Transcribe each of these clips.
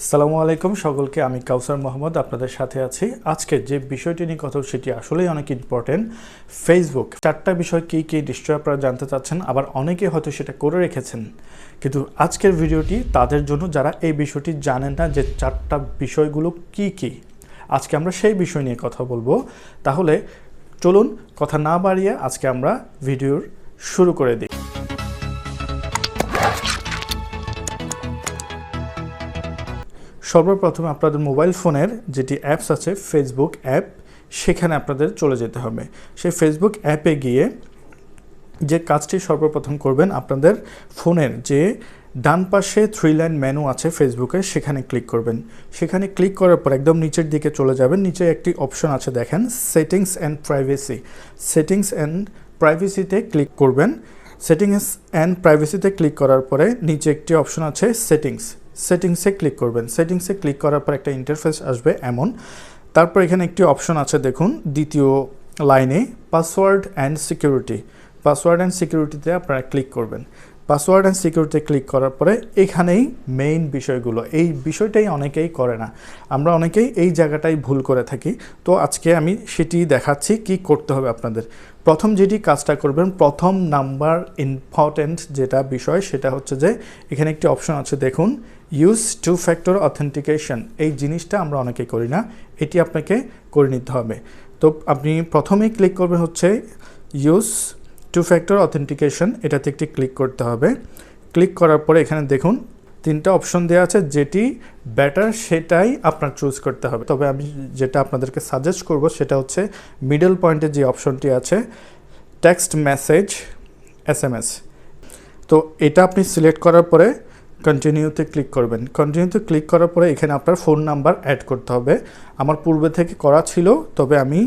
আসসালামু আলাইকুম সকলকে, আমি কাউসার মোহাম্মদ আপনাদের সাথে আছি। আজকে যে বিষয়টি নিয়ে কথা সেটি আসলেই অনেক ইম্পর্টেন্ট। ফেসবুক 4টা বিষয় কী কী নিশ্চয়ই আপনারা জানতে চাচ্ছেন, আবার অনেকে হয়তো সেটা করে রেখেছেন, কিন্তু আজকের ভিডিওটি তাদের জন্য যারা এই বিষয়টি জানেন না যে 4টা বিষয়গুলো কি কি। আজকে আমরা সেই বিষয় নিয়ে কথা বলবো। তাহলে চলুন কথা না বাড়িয়ে আজকে আমরা ভিডিওর শুরু করে দিই। সর্বপ্রথম আপনাদের মোবাইল ফোনের যেটি অ্যাপস আছে ফেসবুক অ্যাপ, সেখানে আপনাদের চলে যেতে হবে। সেই ফেসবুক অ্যাপে গিয়ে যে কাজটি সর্বপ্রথম করবেন, আপনাদের ফোনের যে ডান পাশে 3 লাইন মেনু আছে ফেসবুকে, সেখানে ক্লিক করবেন। সেখানে ক্লিক করার পর একদম নিচের দিকে চলে যাবেন। নিচে একটি অপশন আছে দেখেন, settings and privacy. Settings and প্রাইভেসিতে ক্লিক করবেন। সেটিংস অ্যান্ড প্রাইভেসিতে ক্লিক করার পরে নিচে একটি অপশন আছে সেটিংসে ক্লিক করবেন। সেটিংসে ক্লিক করার পর একটা ইন্টারফেস আসবে এমন। তারপর এখানে একটি অপশন আছে দেখুন, দ্বিতীয় লাইনে password and security. Password and সিকিউরিটিতে আপনারা ক্লিক করবেন। পাসওয়ার্ড অ্যান্ড সিকিউরিটি ক্লিক করার পরে এখানেই মেইন বিষয়গুলো, এই বিষয়টাই অনেকেই করে না, আমরা অনেকেই এই জায়গাটাই ভুল করে থাকি। তো আজকে আমি সেটি দেখাচ্ছি কি করতে হবে আপনাদের। প্রথম যেটি কাজটা করবেন, প্রথম নাম্বার ইম্পর্টেন্ট যেটা বিষয় সেটা হচ্ছে যে এখানে একটি অপশন আছে দেখুন, ইউজ 2 ফ্যাক্টর অথেন্টিকেশন। এই জিনিসটা আমরা অনেকেই করি না, এটি আপনাকে করে নিতে হবে। তো আপনি প্রথমেই ক্লিক করবেন হচ্ছে ইউজ 2 ফ্যাক্টর অথেন্টিকেশন, এটাতে একটি ক্লিক করতে হবে। ক্লিক করার পরে এখানে দেখুন 3টা অপশন দেওয়া আছে, যেটি বেটার সেটাই আপনার চুজ করতে হবে। তবে আমি যেটা আপনাদেরকে সাজেস্ট করব সেটা হচ্ছে মিডল পয়েন্টে যে অপশনটি আছে টেক্সট মেসেজ SMS। তো এটা আপনি সিলেক্ট করার পরে কন্টিনিউতে ক্লিক করবেন। কন্টিনিউতে ক্লিক করার পরে এখানে আপনার ফোন নাম্বার অ্যাড করতে হবে। আমার পূর্বে থেকে করা ছিল, তবে আমি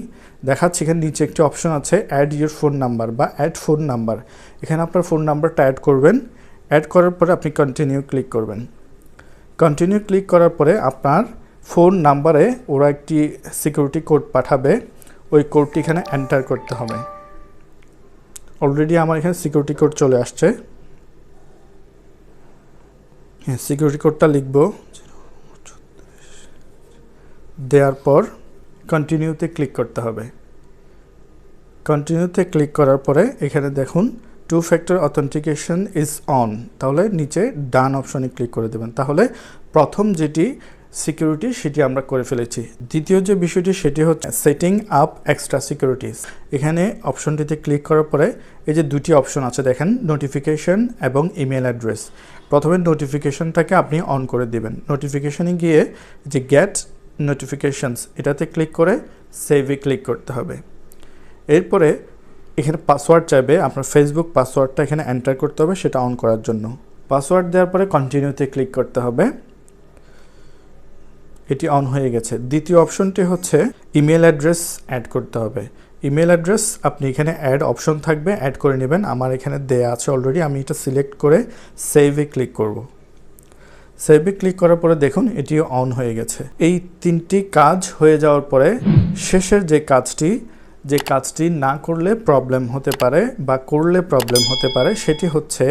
দেখাচ্ছি। এখানে নিচে একটি অপশন আছে অ্যাড ইউর ফোন নাম্বার বা অ্যাড ফোন নাম্বার। এখানে আপনার ফোন নাম্বারটা অ্যাড করবেন। অ্যাড করার পরে আপনি কন্টিনিউ ক্লিক করবেন। কন্টিনিউ ক্লিক করার পরে আপনার ফোন নাম্বারে ওরা একটি সিকিউরিটি কোড পাঠাবে, ওই কোডটি এখানে এন্টার করতে হবে। অলরেডি আমার এখানে সিকিউরিটি কোড চলে আসছে। হ্যাঁ, সিকিউরিটি কোডটা লিখব, দেওয়ার পর কন্টিনিউতে ক্লিক করতে হবে। কন্টিনিউতে ক্লিক করার পরে এখানে দেখুন 2 ফ্যাক্টর অথেন্টিকেশন ইজ অন, তাহলে নিচে ডান অপশনে ক্লিক করে দেবেন। তাহলে প্রথম যেটি সিকিউরিটি সেটি আমরা করে ফেলেছি। দ্বিতীয় যে বিষয়টি সেটি হচ্ছে সেটিং আপ এক্সট্রা সিকিউরিটিস। এখানে অপশনটিতে ক্লিক করার পরে এই যে 2টি অপশন আছে দেখেন, নোটিফিকেশন এবং ইমেল অ্যাড্রেস। প্রথমে নোটিফিকেশনটাকে আপনি অন করে দিবেন। নোটিফিকেশনে গিয়ে যে গেট নোটিফিকেশনস এটাতে ক্লিক করে সেভে ক্লিক করতে হবে। এরপরে এখানে পাসওয়ার্ড চাইবে, আপনার ফেসবুক পাসওয়ার্ডটা এখানে এন্টার করতে হবে সেটা অন করার জন্য। পাসওয়ার্ড দেওয়ার পরে কন্টিনিউতে ক্লিক করতে হবে। এটি অন হয়ে গেছে। দ্বিতীয় অপশনটি হচ্ছে ইমেল অ্যাড্রেস অ্যাড করতে হবে। ইমেল অ্যাড্রেস আপনি এখানে অ্যাড অপশন থাকবে, অ্যাড করে নেবেন। আমার এখানে দেয়া আছে অলরেডি, আমি এটা সিলেক্ট করে সেভে ক্লিক করব। সেভে ক্লিক করার পরে দেখুন এটিও অন হয়ে গেছে। এই 3টি কাজ হয়ে যাওয়ার পরে শেষের যে কাজটি না করলে প্রবলেম হতে পারে বা করলে প্রবলেম হতে পারে সেটি হচ্ছে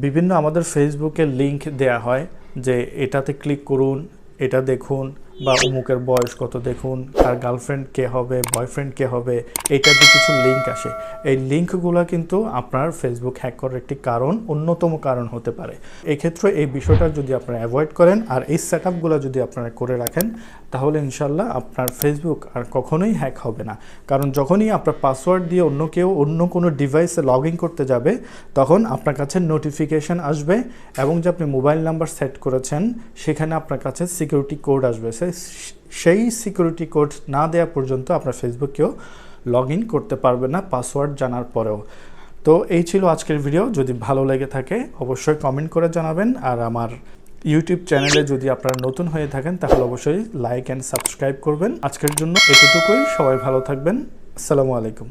বিভিন্ন আমাদের ফেসবুকে লিংক দেয়া হয় যে এটাতে ক্লিক করুন, এটা দেখুন, বা অমুকের বয়স কত দেখুন, তার গার্লফ্রেন্ড কে হবে, বয়ফ্রেন্ড কে হবে, এইটাতে কিছু লিঙ্ক আসে। এই লিঙ্কগুলো কিন্তু আপনার ফেসবুক হ্যাক করার একটি অন্যতম কারণ হতে পারে। এক্ষেত্রে এই বিষয়টা যদি আপনারা অ্যাভয়েড করেন আর এই সেটআপগুলো যদি আপনারা করে রাখেন, তাহলে ইনশাল্লাহ আপনার ফেসবুক আর কখনোই হ্যাক হবে না। কারণ যখনই আপনার পাসওয়ার্ড দিয়ে অন্য কোনো ডিভাইসে লগ ইন করতে যাবে, তখন আপনার কাছে নোটিফিকেশান আসবে এবং যে আপনি মোবাইল নাম্বার সেট করেছেন সেখানে আপনার কাছে সিকিউরিটি কোড আসবে। সেই সিকিউরিটি কোড না দেওয়া পর্যন্ত আপনার ফেসবুকেও লগ ইন করতে পারবে না পাসওয়ার্ড জানার পরেও। তো এই ছিল আজকের ভিডিও। যদি ভালো লেগে থাকে অবশ্যই কমেন্ট করে জানাবেন। আর আমার ইউটিউব চ্যানেলে যদি আপনারা নতুন হয়ে থাকেন তাহলে অবশ্যই লাইক অ্যান্ড সাবস্ক্রাইব করবেন। আজকের জন্য এতটুকুই। সবাই ভালো থাকবেন। আসসালামু আলাইকুম।